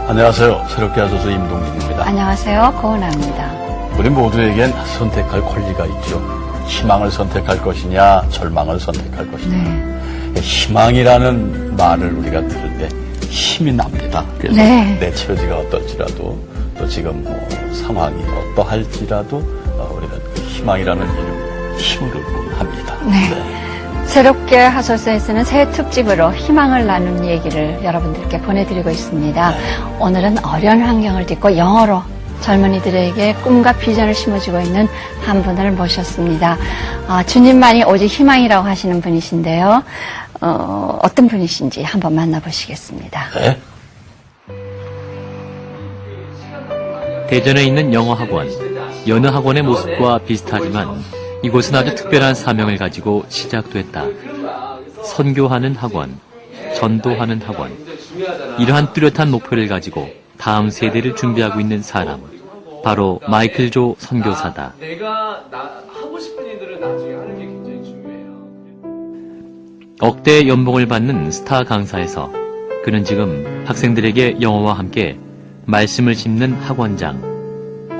안녕하세요. 새롭게 하소서 임동진입니다. 안녕하세요. 고은아입니다. 우리 모두에겐 선택할 권리가 있죠. 희망을 선택할 것이냐, 절망을 선택할 것이냐. 네. 희망이라는 말을 우리가 들을 때 힘이 납니다. 그래서 네. 내 처지가 어떨지라도 또 지금 상황이 어떠할지라도 우리는 그 희망이라는 이름으로 힘을 얻곤 합니다. 네. 새롭게 하소서에서는 새 특집으로 희망을 나누는 얘기를 여러분들께 보내드리고 있습니다. 네. 오늘은 어려운 환경을 딛고 영어로 젊은이들에게 꿈과 비전을 심어주고 있는 한 분을 모셨습니다. 주님만이 오직 희망이라고 하시는 분이신데요. 어떤 분이신지 한번 만나보시겠습니다. 네. 대전에 있는 영어학원, 여느 학원의 모습과 비슷하지만 이곳은 아주 특별한 사명을 가지고 시작됐다. 선교하는 학원, 전도하는 학원. 이러한 뚜렷한 목표를 가지고 다음 세대를 준비하고 있는 사람, 바로 마이클 조 선교사다. 내가 하고 싶은 일들을 나중에 하는 게 굉장히 중요해요. 억대의 연봉을 받는 스타 강사에서 그는 지금 학생들에게 영어와 함께 말씀을 심는 학원장,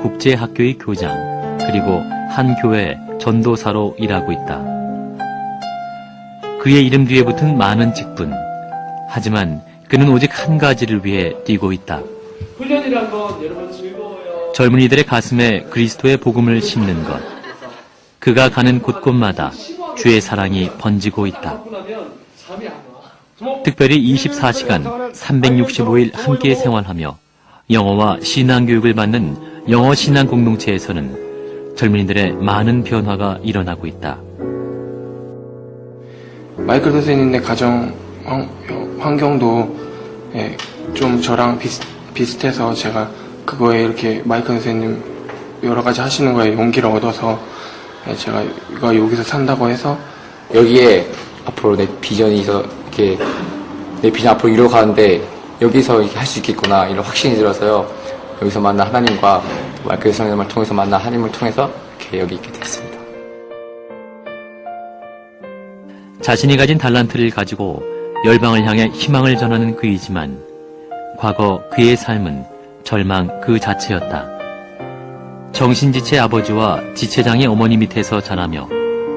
국제학교의 교장, 그리고 한 교회 전도사로 일하고 있다. 그의 이름 뒤에 붙은 많은 직분. 하지만 그는 오직 한 가지를 위해 뛰고 있다. 훈련이란 건 여러분 즐거워요. 젊은이들의 가슴에 그리스도의 복음을 심는 것. 그가 가는 곳곳마다 주의 사랑이 번지고 있다. 하고 나면 잠이 안 와. 특별히 24시간 365일 함께 생활하며 영어와 신앙교육을 받는 영어 신앙 공동체에서는 젊은이들의 많은 변화가 일어나고 있다. 마이클 선생님의 가정 환경도 좀 저랑 비슷해서 제가 그거에 이렇게 마이클 선생님 여러 가지 하시는 거에 용기를 얻어서 제가 여기서 산다고 해서 여기에 앞으로 내 비전이 이렇게 내 비전 앞으로 이뤄가는데 여기서 이렇게 할 수 있겠구나 이런 확신이 들어서요. 여기서 만난 하나님과 마이클 선생님을 통해서 만난 하나님을 통해서 이렇게 여기 있게 됐습니다. 자신이 가진 달란트를 가지고 열방을 향해 희망을 전하는 그이지만 과거 그의 삶은 절망 그 자체였다. 정신지체 아버지와 지체장의 어머니 밑에서 자라며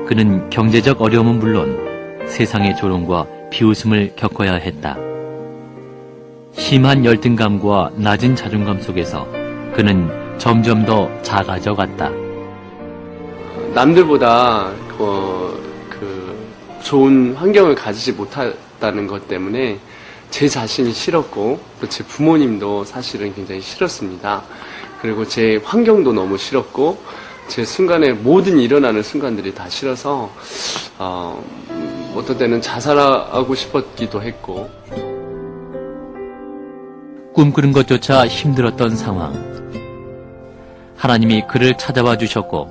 그는 경제적 어려움은 물론 세상의 조롱과 비웃음을 겪어야 했다. 심한 열등감과 낮은 자존감 속에서 그는 점점 더 작아져 갔다. 남들보다 좋은 환경을 가지지 못했다는 것 때문에 제 자신이 싫었고 또 제 부모님도 사실은 굉장히 싫었습니다. 그리고 제 환경도 너무 싫었고 제 순간에 모든 일어나는 순간들이 다 싫어서 어떤 때는 자살하고 싶었기도 했고 꿈꾸는 것조차 힘들었던 상황. 하나님이 그를 찾아와 주셨고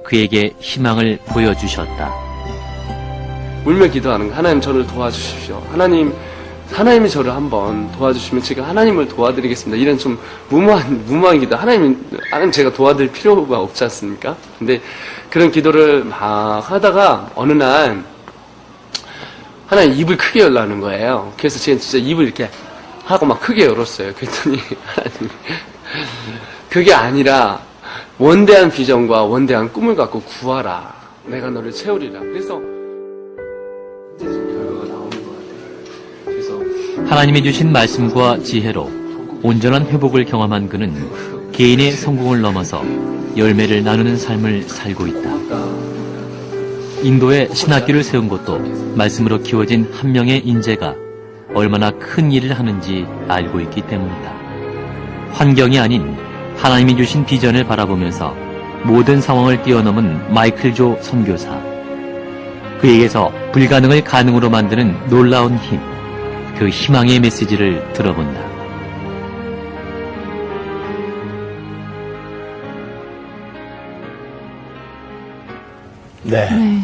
그에게 희망을 보여주셨다. 울며 기도하는 거. 하나님 저를 도와주십시오. 하나님이 저를 한번 도와주시면 제가 하나님을 도와드리겠습니다. 이런 좀 무모한 기도. 하나님 제가 도와드릴 필요가 없지 않습니까? 근데 그런 기도를 막 하다가 어느 날 하나님 입을 크게 열라는 거예요. 그래서 제가 진짜 입을 이렇게 하고 막 크게 열었어요. 그랬더니 하나님이 그게 아니라 원대한 비전과 원대한 꿈을 갖고 구하라. 내가 너를 채우리라. 그래서 이제 결과가 나오는 것 같아요. 그래서 하나님이 주신 말씀과 지혜로 온전한 회복을 경험한 그는 개인의 성공을 넘어서 열매를 나누는 삶을 살고 있다. 인도에 신학교를 세운 것도 말씀으로 키워진 한 명의 인재가 얼마나 큰 일을 하는지 알고 있기 때문이다. 환경이 아닌 하나님이 주신 비전을 바라보면서 모든 상황을 뛰어넘은 마이클 조 선교사. 그에게서 불가능을 가능으로 만드는 놀라운 힘, 그 희망의 메시지를 들어본다. 네.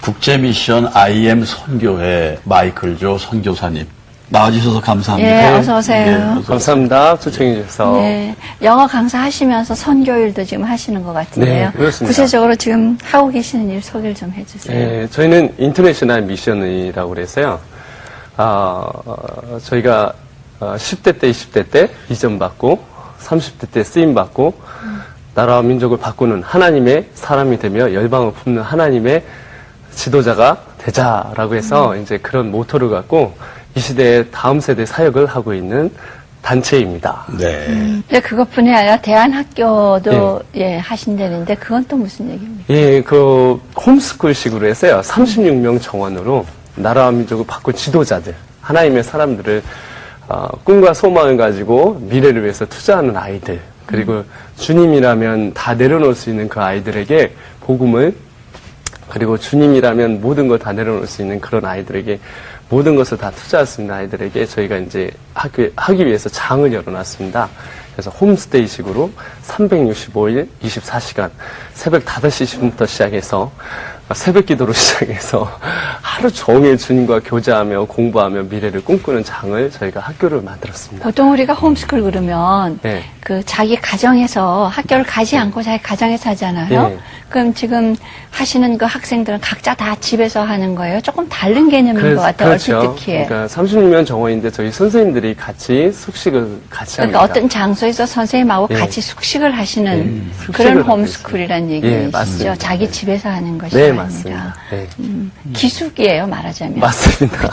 국제미션 IM 선교회 마이클 조 선교사님 나와주셔서 감사합니다. 예, 어서 오세요. 예, 어서 감사합니다. 초청해 주셔서. 네, 영어 강사하시면서 선교일도 지금 하시는 것 같은데요. 네, 그렇습니다. 구체적으로 지금 하고 계시는 일 소개를 좀 해주세요. 네, 저희는 인터내셔널 미션이라고 그래서요. 저희가 10대 때, 20대 때 비전받고 30대 때 쓰임받고 나라와 민족을 바꾸는 하나님의 사람이 되며 열방을 품는 하나님의 지도자가 되자라고 해서 이제 그런 모토를 갖고 이 시대의 다음 세대 사역을 하고 있는 단체입니다. 네. 근데 그것뿐이 아니라 대안학교도 예, 하신다는데 그건 또 무슨 얘기입니까? 예, 그 홈스쿨식으로 했어요. 36명 정원으로 나라와 민족을 바꾼 지도자들, 하나님의 사람들을 꿈과 소망을 가지고 미래를 위해서 투자하는 아이들, 그리고 주님이라면 다 내려놓을 수 있는 그 아이들에게 복음을, 그리고 주님이라면 모든 걸 다 내려놓을 수 있는 그런 아이들에게 모든 것을 다 투자할 수 있는 아이들에게 저희가 이제 하기 위해서 장을 열어놨습니다. 그래서 홈스테이식으로 365일 24시간 새벽 5시부터 시작해서 새벽 기도로 시작해서 하루 종일 주님과 교제하며 공부하며 미래를 꿈꾸는 장을 저희가 학교를 만들었습니다. 보통 우리가 홈스쿨 그러면 네. 그 자기 가정에서 학교를 가지 않고 자기 가정에서 하잖아요. 네. 그럼 지금 하시는 그 학생들은 각자 다 집에서 하는 거예요? 조금 다른 개념인 것 같아요. 그렇죠. 얼핏 듣기에. 그러니까 36명 정원인데 저희 선생님들이 같이 숙식을 같이 그러니까 합니다. 어떤 장소에서 선생님하고 예. 같이 숙식을 하시는 숙식을 그런 하고 홈스쿨이라는 있습니다. 얘기시죠. 예, 맞습니다. 자기 집에서 하는 것이 네, 아니라. 맞습니다. 네. 기숙이에요, 말하자면. 맞습니다.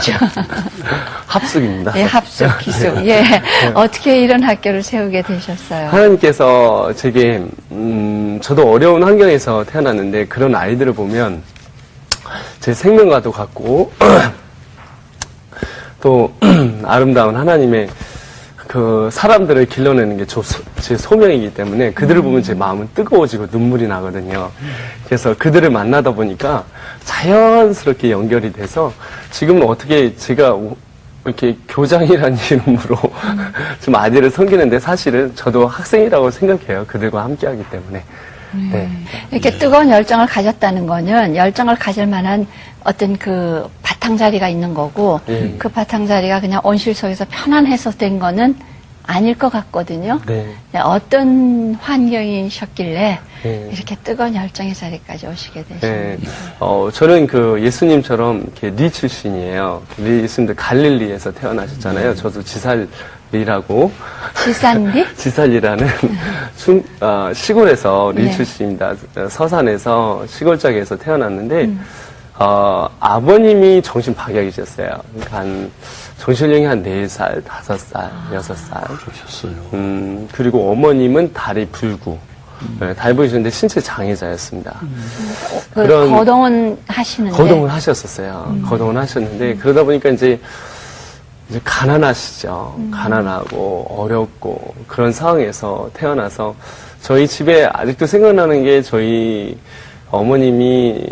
합숙입니다. 예, 합숙, 기숙. 예. 어떻게 이런 학교를 세우게 되셨어요? 하나님께서 제게 저도 어려운 환경에서 태어났는데 그런 아이들을 보면 제 생명과도 같고 또 아름다운 하나님의 그 사람들을 길러내는 게 제 소명이기 때문에 그들을 보면 제 마음은 뜨거워지고 눈물이 나거든요. 그래서 그들을 만나다 보니까 자연스럽게 연결이 돼서 지금은 어떻게 제가 이렇게 교장이라는 이름으로 좀 아이들을 섬기는데 사실은 저도 학생이라고 생각해요. 그들과 함께하기 때문에. 네. 이렇게 뜨거운 열정을 가졌다는 거는 열정을 가질 만한 어떤 그 바탕자리가 있는 거고 예. 그 바탕자리가 그냥 온실 속에서 편안해서 된 거는 아닐 것 같거든요. 네. 어떤 환경이셨길래 네. 이렇게 뜨거운 열정의 자리까지 오시게 되셨나요? 네. 저는 그 예수님처럼 이렇게 리 출신이에요. 예수님도 갈릴리에서 태어나셨잖아요. 저도 지살리라고. 지산리? 지살리라는 시골에서 리 네. 출신입니다. 서산에서 시골짝에서 태어났는데, 아버님이 정신박약이셨어요. 그러니까 정신연령이 한 4살, 5살, 6살. 그러셨어요. 그리고 어머님은 다리 불구. 네, 다리 불구셨는데 신체 장애자였습니다. 그런- 거동은 하시는데 거동을 하셨었어요. 거동을 하셨는데, 그러다 보니까 이제 가난하시죠. 가난하고 어렵고 그런 상황에서 태어나서 저희 집에 아직도 생각나는 게 저희 어머님이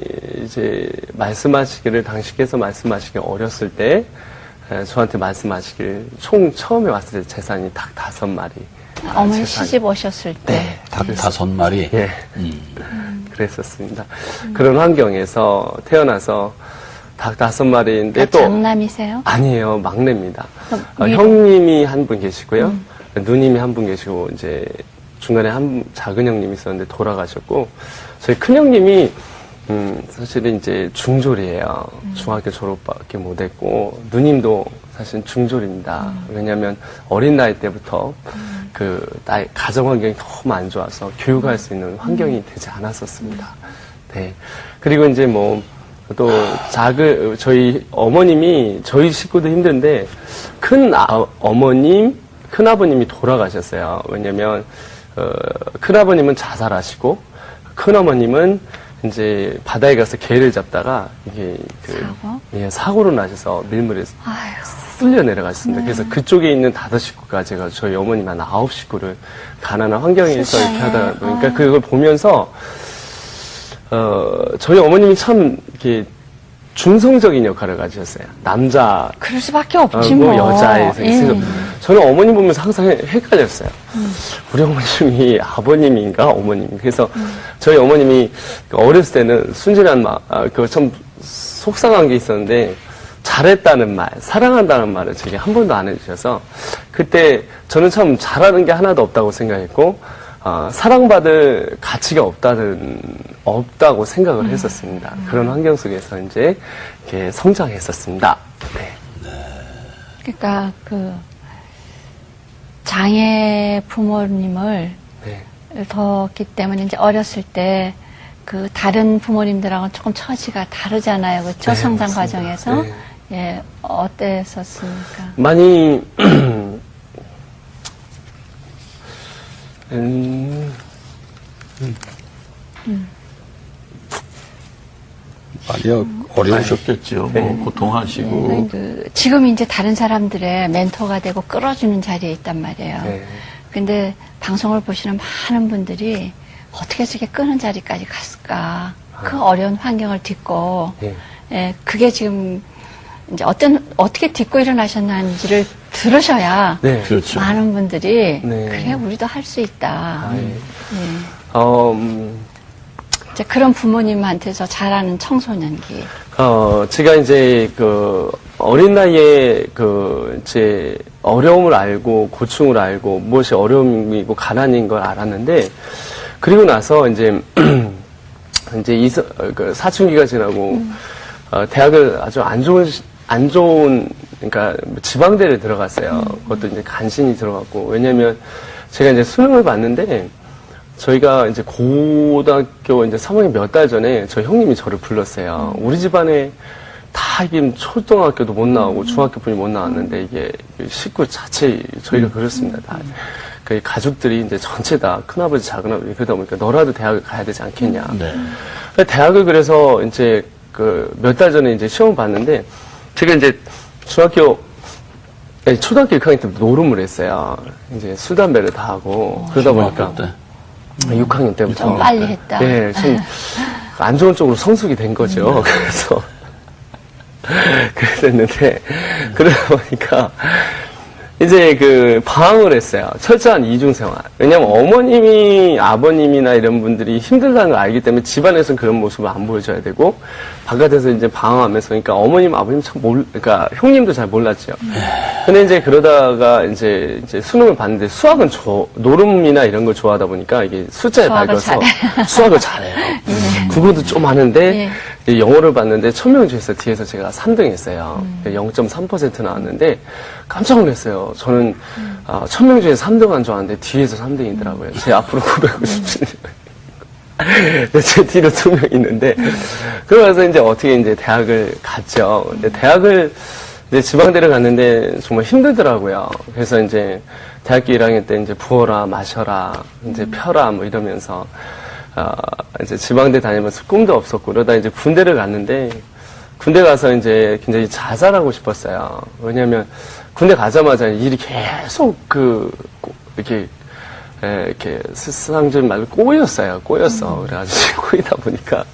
이제 말씀하시기를 당신께서 말씀하시길 어렸을 때 저한테 말씀하시길 총 처음에 왔을 때 재산이 닭 5마리. 어머니 재산이. 시집 오셨을 때 네. 닭 5마리. 예. 그랬었습니다. 그런 환경에서 태어나서 닭 5마리인데 또 장남이세요? 아니에요. 막내입니다. 그럼 위로? 형님이 한 분 계시고요. 누님이 한 분 계시고 이제 중간에 작은 형님이 있었는데 돌아가셨고 저희 큰 형님이 사실은 이제 중졸이에요. 중학교 졸업밖에 못했고 누님도 사실 중졸입니다. 왜냐하면 어린 나이 때부터 가정 환경이 너무 안 좋아서 교육할 수 있는 환경이 되지 않았었습니다. 네. 그리고 이제 또 저희 어머님이 저희 식구도 힘든데 큰 아버님이 돌아가셨어요. 왜냐면 큰 아버님은 자살하시고 큰 어머님은 이제 바다에 가서 개를 잡다가 이게 사고? 예, 사고로 나셔서 밀물에 아유, 쓸려 내려가셨습니다. 그래서 그쪽에 있는 5식구가 제가 저희 어머님 한 9식구를 가난한 환경에서 이렇게 하다 보니까 그걸 보면서 저희 어머님이 참 이렇게 중성적인 역할을 가지셨어요. 남자, 그럴 수밖에 없지 뭐. 여자의 그래서 저는 어머님 보면서 항상 헷갈렸어요. 우리 어머님이 아버님인가 어머님인가. 그래서 저희 어머님이 어렸을 때는 순진한 참 속상한 게 있었는데 잘했다는 말, 사랑한다는 말을 제게 한 번도 안 해주셔서 그때 저는 참 잘하는 게 하나도 없다고 생각했고 사랑받을 가치가 없다고 생각을 했었습니다. 그런 환경 속에서 이제 이렇게 성장했었습니다. 네. 그러니까 장애 부모님을 네. 뒀기 때문에 이제 어렸을 때 그 다른 부모님들하고는 조금 처지가 다르잖아요. 그렇죠? 네, 성장 맞습니다. 과정에서. 네. 예, 어땠었습니까? 많이 많이 어려우셨겠죠. 네. 뭐 고통하시고. 지금 이제 다른 사람들의 멘토가 되고 끌어주는 자리에 있단 말이에요. 네. 근데 방송을 보시는 많은 분들이 어떻게 저렇게 끄는 자리까지 갔을까. 그 어려운 환경을 딛고, 네. 예, 그게 지금 이제 어떻게 딛고 일어나셨는지를 들으셔야 네. 그렇죠. 많은 분들이 네. 그래, 우리도 할 수 있다. 네. 예. 이제 그런 부모님한테서 자라는 청소년기. 제가 이제 어린 나이에 제 어려움을 알고 고충을 알고 무엇이 어려움이고 가난인 걸 알았는데, 그리고 나서 이제 사춘기가 지나고 대학을 아주 안 좋은 그러니까 지방대를 들어갔어요. 그것도 이제 간신히 들어갔고, 왜냐면 제가 이제 수능을 봤는데 저희가 이제 고등학교 이제 3학년 몇 달 전에 저희 형님이 저를 불렀어요. 우리 집안에 다 이게 초등학교도 못 나오고 중학교 분이 못 나왔는데 이게 식구 자체 저희가 그렇습니다. 다. 그 가족들이 이제 전체 다 큰아버지 작은아버지 그러다 보니까 너라도 대학을 가야 되지 않겠냐. 네. 대학을 그래서 이제 몇 달 전에 이제 시험을 봤는데 제가 이제 초등학교 6학년 때 노름을 했어요. 이제 술 담배를 다 하고 그러다 보니까 때. 6학년 때부터 좀 빨리 했다. 네, 좀 안 좋은 쪽으로 성숙이 된 거죠. 그래서 그랬는데 그러다 보니까 이제 방황을 했어요. 철저한 이중생활. 왜냐면 어머님이, 아버님이나 이런 분들이 힘들다는 걸 알기 때문에 집안에서는 그런 모습을 안 보여줘야 되고, 바깥에서 이제 방황하면서, 그러니까 어머님, 아버님 그러니까 형님도 잘 몰랐죠. 근데 이제 그러다가 이제 수능을 봤는데 수학은 노름이나 이런 걸 좋아하다 보니까 이게 숫자에 수학을 밝아서 수학을 잘해요. 국어도 좀 하는데, 영어를 봤는데 1000명 중에서 뒤에서 제가 3등 했어요. 0.3% 나왔는데 깜짝 놀랐어요. 저는 1000명 중에 3등한 줄 알았는데 뒤에서 3등이더라고요. 제 앞으로 957명. 제 뒤로 2명 있는데 그러면서 이제 어떻게 이제 대학을 갔죠. 근데 대학을 이제 지방대를 갔는데 정말 힘들더라고요. 그래서 이제 대학교 1학년 때 이제 부어라 마셔라 이제 펴라 뭐 이러면서 이제 지방대 다니면서 꿈도 없었고, 그러다 이제 군대를 갔는데, 군대 가서 이제 굉장히 자살하고 싶었어요. 왜냐면, 군대 가자마자 일이 계속 이렇게 세상적인 말로 꼬였어요. 그래가지고 꼬이다 보니까.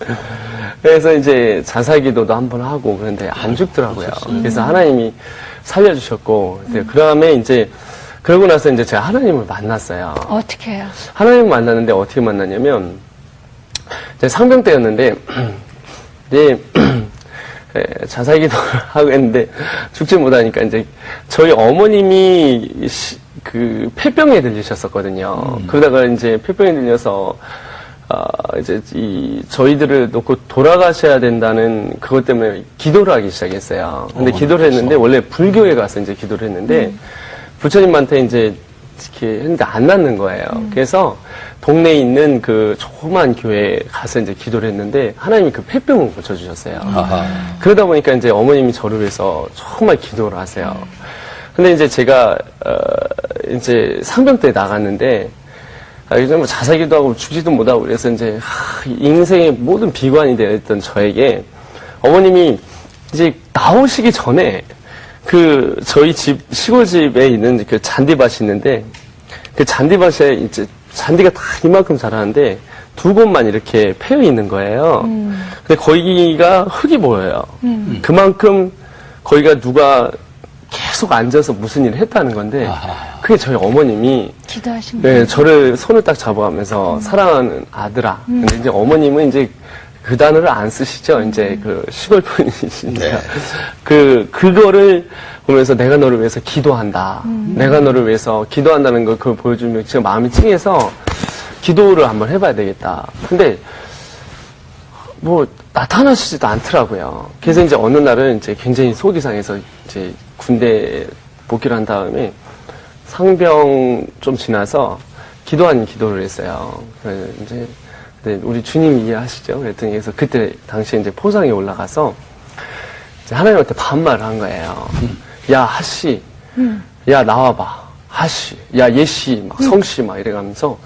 그래서 이제 자살 기도도 한번 하고, 그런데 안 죽더라고요. 그래서 하나님이 살려주셨고, 그 다음에 이제, 그러고 나서 이제 제가 하나님을 만났어요. 어떻게 해요? 하나님을 만났는데 어떻게 만났냐면, 제 상병 때였는데, 자살 기도를 하고 했는데, 죽지 못하니까 이제, 저희 어머님이 폐병에 들리셨었거든요. 그러다가 이제 폐병에 들려서, 이제 저희들을 놓고 돌아가셔야 된다는 그것 때문에 기도를 하기 시작했어요. 근데 기도를 했는데, 원래 불교에 가서 이제 기도를 했는데, 부처님한테 이제 이렇게 했는데 안 낫는 거예요. 그래서 동네에 있는 그 조그만 교회에 가서 이제 기도를 했는데 하나님이 그 폐병을 고쳐주셨어요. 그러다 보니까 이제 어머님이 저를 위해서 정말 기도를 하세요. 근데 이제 제가, 이제 상병 때 나갔는데, 요즘 뭐 자살기도 하고 죽지도 못하고 그래서 이제 인생의 모든 비관이 되었던 저에게 어머님이 이제 나오시기 전에 저희 시골집에 있는 그 잔디밭이 있는데, 그 잔디밭에 이제 잔디가 다 이만큼 자라는데, 2곳만 이렇게 패여 있는 거예요. 근데 거기가 흙이 보여요. 그만큼 거기가 누가 계속 앉아서 무슨 일을 했다는 건데, 그게 저희 어머님이, 기도하신 네, 저를 손을 딱 잡아가면서, 사랑하는 아들아. 근데 이제 어머님은 이제 그 단어를 안 쓰시죠. 이제 시골 분이시니까. 그거를 보면서 내가 너를 위해서 기도한다. 내가 너를 위해서 기도한다는 걸 그걸 보여주면 제가 마음이 찡해서 기도를 한번 해봐야 되겠다. 근데 뭐 나타나시지도 않더라고요. 그래서 이제 어느 날은 이제 굉장히 속이 상해서 이제 군대 복귀를 한 다음에 상병 좀 지나서 기도 기도를 했어요. 그래서 이제 우리 주님 이해하시죠? 그랬더니 그래서 그때 당시에 이제 포상에 올라가서 이제 하나님한테 반말을 한 거예요. 야 하씨, 야 나와봐, 하씨, 야 예씨, 막 성씨 막 이래가면서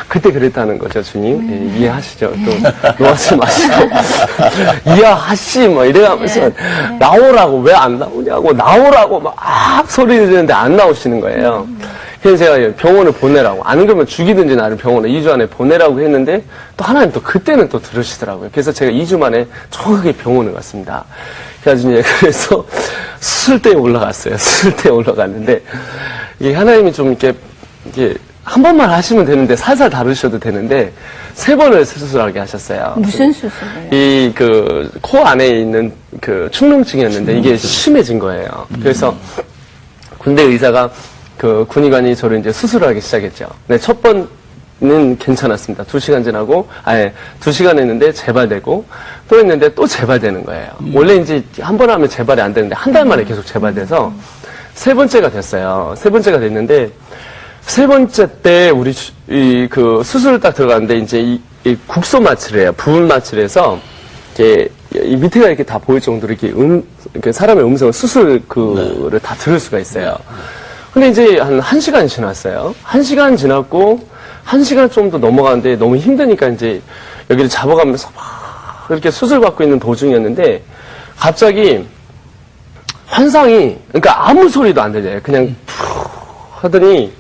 그때 그랬다는 거죠, 주님. 예, 이해하시죠? 또 놓아지 마시고 야 하씨 막 이래가면서 나오라고 왜 안 나오냐고 나오라고 막 소리 지르는데 안 나오시는 거예요. 그래서 제가 병원을 보내라고, 안 그러면 죽이든지 나를 병원에 2주 안에 보내라고 했는데, 또 하나님 또 그때는 또 들으시더라고요. 그래서 제가 2주 만에 정확하게 병원을 갔습니다. 그래서 수술대에 올라갔어요. 수술대에 올라갔는데, 이게 하나님이 좀 이렇게 한 번만 하시면 되는데, 살살 다루셔도 되는데, 3번을 수술하게 하셨어요. 무슨 수술을요? 이 코 안에 있는 축농증이었는데, 이게 심해진 거예요. 그래서 군대 의사가 군의관이 저를 이제 수술을 하기 시작했죠. 근데 첫 번은 괜찮았습니다. 2시간 지나고, 2시간 했는데 재발되고, 또 했는데 또 재발되는 거예요. 원래 이제 한 번 하면 재발이 안 되는데, 한 달 만에 계속 재발돼서, 3번째가 됐어요. 3번째가 됐는데, 3번째 때 우리, 수술을 딱 들어갔는데, 이제 이 국소 마취를 해요. 부분 마취를 해서, 이 밑에가 이렇게 다 보일 정도로 이렇게 사람의 음성을 수술을 다 들을 수가 있어요. 근데 이제 한 1시간이 지났어요. 1시간 지났고, 1시간 좀 더 넘어가는데 너무 힘드니까 이제 여기를 잡아가면서 막 이렇게 수술받고 있는 도중이었는데, 갑자기 환상이, 그러니까 아무 소리도 안 들려요. 그냥 푹 하더니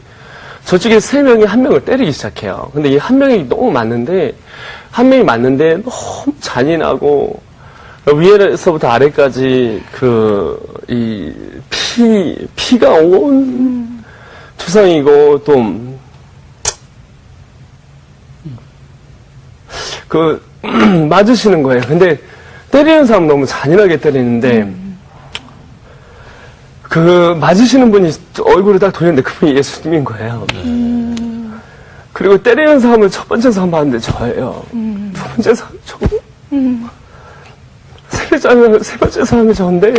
저쪽에 3명이 한 명을 때리기 시작해요. 근데 이 한 명이 너무 많은데, 한 명이 맞는데 너무 잔인하고, 위에서부터 아래까지 피가 온 투성이고, 또, 맞으시는 거예요. 근데 때리는 사람 너무 잔인하게 때리는데, 맞으시는 분이 얼굴을 딱 돌렸는데 그분이 예수님인 거예요. 그리고 때리는 사람을 첫 번째 사람 봤는데 저예요. 두 번째 사람 저. 세 번째 사람이 저인데,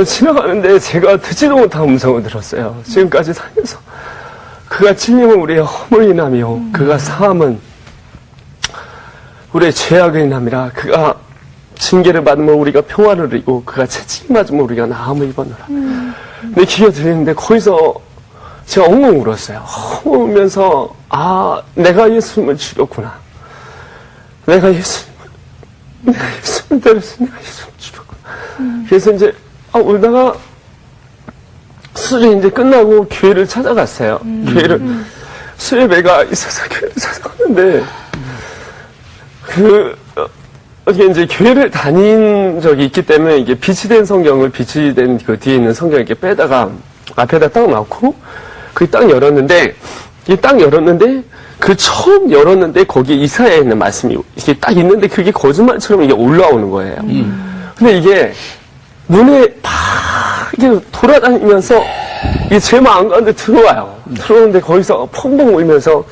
지나가는데 제가 듣지도 못한 음성을 들었어요. 지금까지 살면서. 그가 찔림은 우리의 허물이 인함이요. 그가 상함은 우리의 죄악의 인함이라. 그가 징계를 받으면 우리가 평화를 이루고, 그가 채찍 맞으면 우리가 나음을 입었노라. 내 귀가 들리는데 거기서 제가 엉엉 울었어요. 엉엉 울면서, 내가 예수님을 죽였구나. 내가 예수님을 때렸어. 내가 예수님을 죽였구나. 그래서 이제, 울다가, 수술이 이제 끝나고 교회를 찾아갔어요. 수예배가 있어서 교회를 찾아갔는데, 이게 이제 교회를 다닌 적이 있기 때문에 이게 빛이 된 성경을 빛이 된 그 뒤에 있는 성경을 이렇게 빼다가 앞에다 딱 놓고, 그게 딱 열었는데, 처음 열었는데 거기에 이사야에 있는 말씀이 이게 딱 있는데 그게 거짓말처럼 이게 올라오는 거예요. 근데 이게 눈에 팍 이렇게 돌아다니면서 이게 제 마음 가운데 들어와요. 들어오는데 거기서 펑펑 울면서,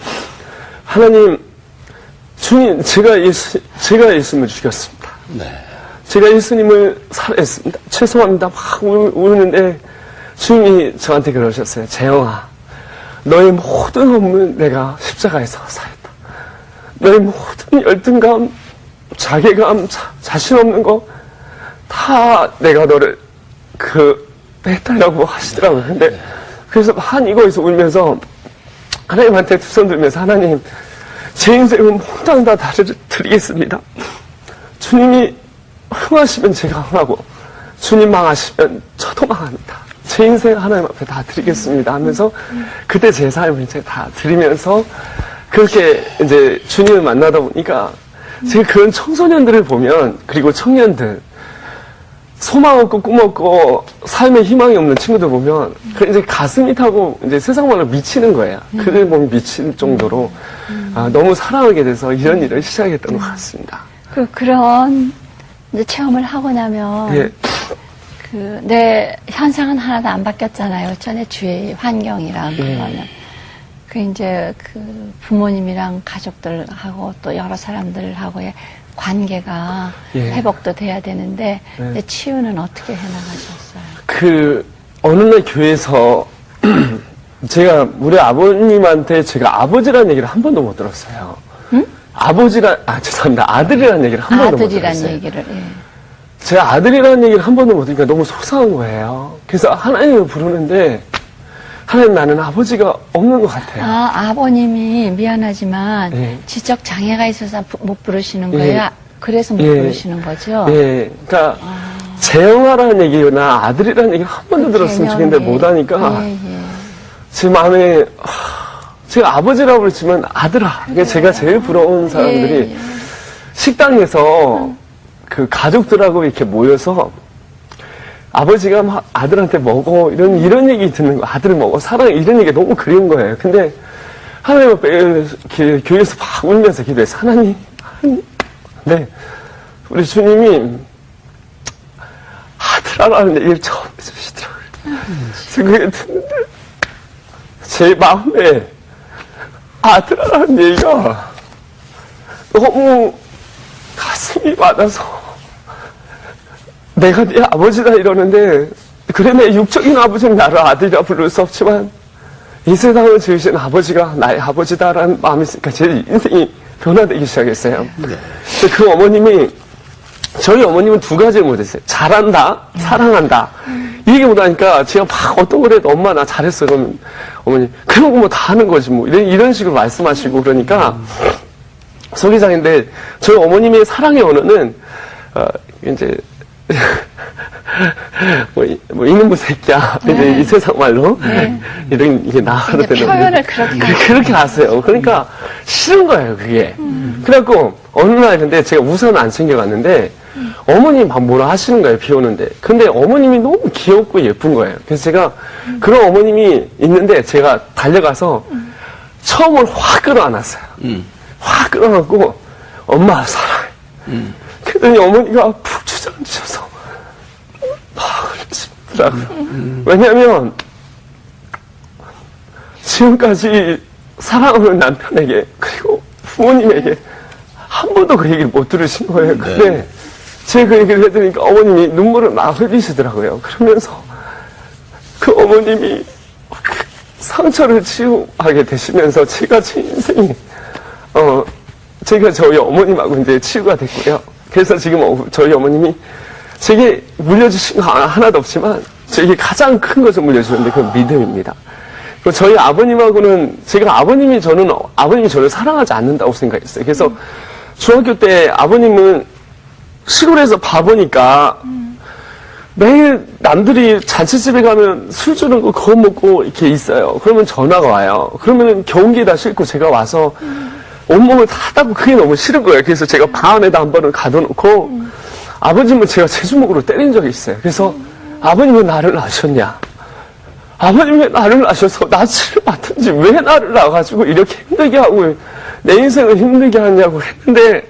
하나님, 주님, 제가 예수님을 죽였습니다. 제가 예수님을 살해했습니다. 죄송합니다. 막 우는데 주님이 저한테 그러셨어요. 재영아, 너의 모든 업무는 내가 십자가에서 사했다. 너의 모든 열등감, 자괴감, 자신 없는 거 다 내가 너를 했다라고 하시더라고요. 근데 그래서 한 이거에서 울면서 하나님한테 두 손 들면서, 하나님, 제 인생은 몽땅 다 드리겠습니다. 주님이 흥하시면 제가 흥하고, 주님 망하시면 저도 망합니다. 제 인생 하나님 앞에 다 드리겠습니다 하면서, 그때 제 삶을 이제 다 드리면서, 그렇게 이제 주님을 만나다 보니까, 제가 그런 청소년들을 보면, 그리고 청년들, 소망 없고 꿈 없고 삶에 희망이 없는 친구들 보면, 이제 가슴이 타고 이제 세상 말로 미치는 거예요. 그들 보면 미칠 정도로, 너무 사랑하게 돼서 이런 일을 시작했던 것 같습니다. 그런 이제 체험을 하고 나면, 예. 내 현상은 하나도 안 바뀌었잖아요. 전에 주위 환경이랑 그거는. 이제 부모님이랑 가족들하고 또 여러 사람들하고의 관계가 예. 회복도 돼야 되는데 네. 근데 치유는 어떻게 해나가셨어요? 어느 날 교회에서 제가 우리 아버님한테 제가 아버지라는 얘기를 한 번도 못 들었어요. 죄송합니다. 아들이라는 얘기를 한 번도 못 아들이란 들었어요. 얘기를. 예. 제가 아들이라는 얘기를 한 번도 못 들으니까 너무 속상한 거예요. 그래서 하나님을 부르는데 하나님 나는 아버지가 없는 것 같아요. 아버님이 미안하지만 예. 지적 장애가 있어서 못 부르시는 예. 거예요? 그래서 못 예. 부르시는 거죠? 예, 그러니까 재영아라는 얘기나 아들이라는 얘기를 한 번도 들었으면 좋겠는데 개념이. 못하니까 예, 예. 제 마음에 제가 아버지라고 그랬지만 아들아. 그게 제가 제일 부러운 사람들이 예, 예. 식당에서 그 가족들하고 이렇게 모여서 아버지가 막 아들한테 먹어 이런 얘기 듣는 거. 아들을 먹어 사랑해 이런 얘기 너무 그리운 거예요. 근데 하나님 앞에 교회에서 막 울면서 기도해서 하나님 네 우리 주님이 아들아라는 얘기를 처음 해주시더라고요. 그래서 그게 듣는데 제 마음에 아들아라는 얘기가 너무 가슴이 맞아서 내가 네 아버지다 이러는데 그래 내 육적인 아버지는 나를 아들이라 부를 수 없지만 이 세상을 지으신 아버지가 나의 아버지다라는 마음이 있으니까 제 인생이 변화되기 시작했어요. 근데 그 어머님이 저희 어머님은 두 가지를 못했어요. 잘한다, 사랑한다. 이 얘기 못하니까 제가 막 어떤 걸 해도 엄마 나 잘했어. 그러면 어머니 그런 거 뭐 다 하는 거지 뭐 이런 식으로 말씀하시고 그러니까 소개장인데 저희 어머님의 사랑의 언어는 이제 뭐 이놈의 새끼야 이제 이 세상 말로 이런 이게 나가도 이제 되는 표현을 그렇게 그렇게 하세요. 그러니까 싫은 거예요 그게. 그래갖고 어느 날 근데 제가 우산 안 챙겨갔는데 어머님이 막 뭐라 하시는 거예요 비 오는데. 근데 어머님이 너무 귀엽고 예쁜 거예요. 그래서 제가 그런 어머님이 있는데 제가 달려가서 처음으로 확 끌어안았어요. 확 끌어안고 엄마 사랑해. 그랬더니 어머니가 푹 주저앉으셔서 막 울으시더라고요. 왜냐하면 지금까지 사랑하는 남편에게 그리고 부모님에게 한 번도 그 얘기를 못 들으신 거예요. 근데 제가 그 얘기를 해드리니까 어머님이 눈물을 막 흘리시더라고요. 그러면서 그 어머님이 그 상처를 치유하게 되시면서 제가 제 인생이 제가 저희 어머님하고 이제 치유가 됐고요. 그래서 지금 저희 어머님이 제게 물려주신 거 하나도 없지만 제게 가장 큰 것을 물려주는데 그건 믿음입니다. 그리고 저희 아버님하고는 제가 아버님이 저를 사랑하지 않는다고 생각했어요. 그래서 중학교 때 아버님은 시골에서 바보니까 매일 남들이 잔치집에 가면 술 주는 거 그거 먹고 이렇게 있어요. 그러면 전화가 와요. 그러면 경기에 다 싣고 제가 와서 온몸을 다 닦고 그게 너무 싫은 거예요. 그래서 제가 방 안에다 한 번을 가둬놓고 아버님은 제가 제 주먹으로 때린 적이 있어요. 그래서 아버님 왜 나를 낳으셨냐? 아버님 왜 나를 낳으셔서 낯을 맡은지 왜 나를 낳아가지고 이렇게 힘들게 하고 내 인생을 힘들게 하냐고 했는데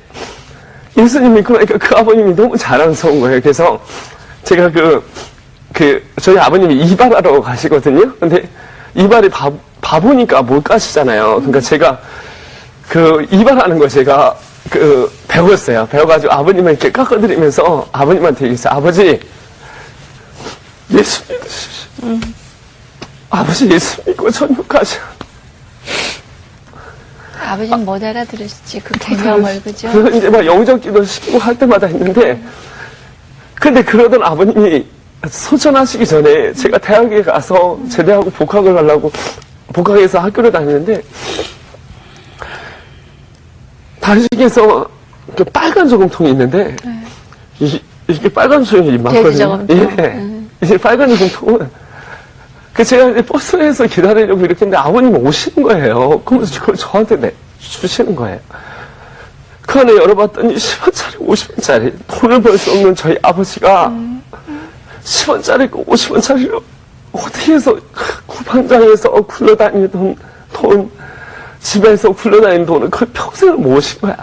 예수님 믿고 나니까 그 아버님이 너무 자랑스러운 거예요. 그래서 제가 저희 아버님이 이발하러 가시거든요. 근데 이발이 바보니까 못 가시잖아요. 그러니까 제가 이발하는 거 제가 배웠어요. 배워가지고 아버님한테 깎아드리면서 아버님한테 얘기했어요. 아버지, 예수 믿으십시오. 아버지 예수 믿고 전역하셔. 아버지는 못 알아들으시지 그 개념을 그죠? 그래서 이제 막 영적 기도 시키고 할 때마다 했는데 근데 그러던 아버님이 소천하시기 전에 제가 대학에 가서 제대하고 복학을 하려고 복학해서 학교를 다니는데 단식에서 빨간 저금통이 있는데 이게 빨간 저금통이 많거든요. 돼지 저금통. 예. 이제 빨간 저금통은 제가 이제 버스에서 기다리려고 이렇게 했는데 아버님이 오시는 거예요. 그러면서 그걸 저한테 주시는 거예요. 그 안에 열어봤더니 10원짜리, 50원짜리 돈을 벌 수 없는 저희 아버지가 10원짜리, 50원짜리로 어떻게 해서 구방장에서 굴러다니던 돈, 집에서 굴러다니는 돈을 그걸 평생을 모으신 거야.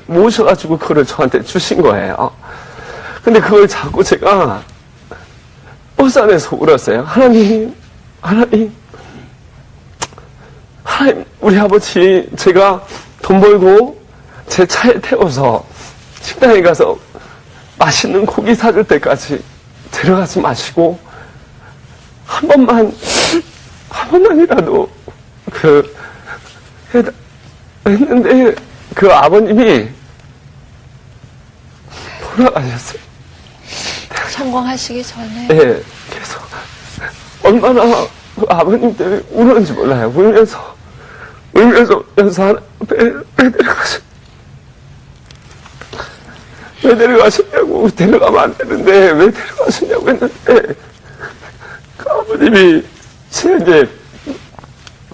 모으셔가지고 그걸 저한테 주신 거예요. 근데 그걸 자꾸 제가 버스 안에서 울었어요. 하나님, 우리 아버지 제가 돈 벌고 제 차에 태워서 식당에 가서 맛있는 고기 사줄 때까지 데려가지 마시고, 한 번만이라도 했는데, 그 아버님이 돌아가셨어요. 성공하시기 전에. 예, 그래서 얼마나 그 아버님 때문에 울었는지 몰라요. 울면서 왜 데려가셨냐고, 데려가면 안 되는데 왜 데려가셨냐고 했는데, 그 아버님이 제가 이제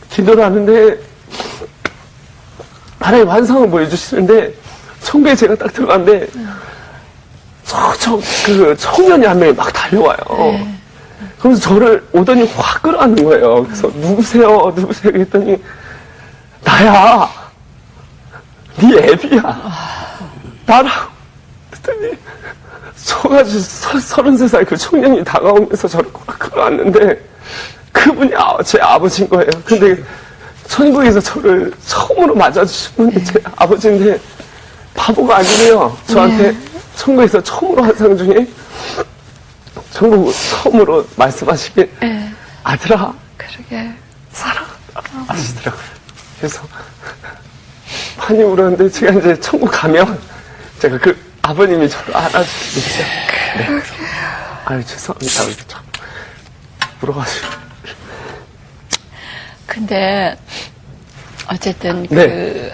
기도를 하는데 하나님 환상을 보여주시는데, 청배에 제가 딱 들어갔는데 그 청년이 한 명이 막 달려와요. 그래서 저를 오더니 확 끌어안는 거예요. 그래서 누구세요? 했더니, 나야. 네 애비야. 나라고. 그랬더니 저같이 33살 그 청년이 다가오면서 저를 꽉 끌어안는데, 그분이 제 아버지인 거예요. 근데 천국에서 저를 처음으로 맞아주신 분이 제 아버지인데, 바보가 아니래요. 저한테 천국에서 처음으로 환상 중에 천국 처음으로 말씀하시길, 아들아, 그러게. 사랑한다 하시더라고요. 그래서 많이 울었는데, 제가 이제 천국 가면 제가 그 아버님이 저를 안아주시겠죠. 네. 아유, 죄송합니다. 이렇게 참 울어가지고. 근데 어쨌든 네.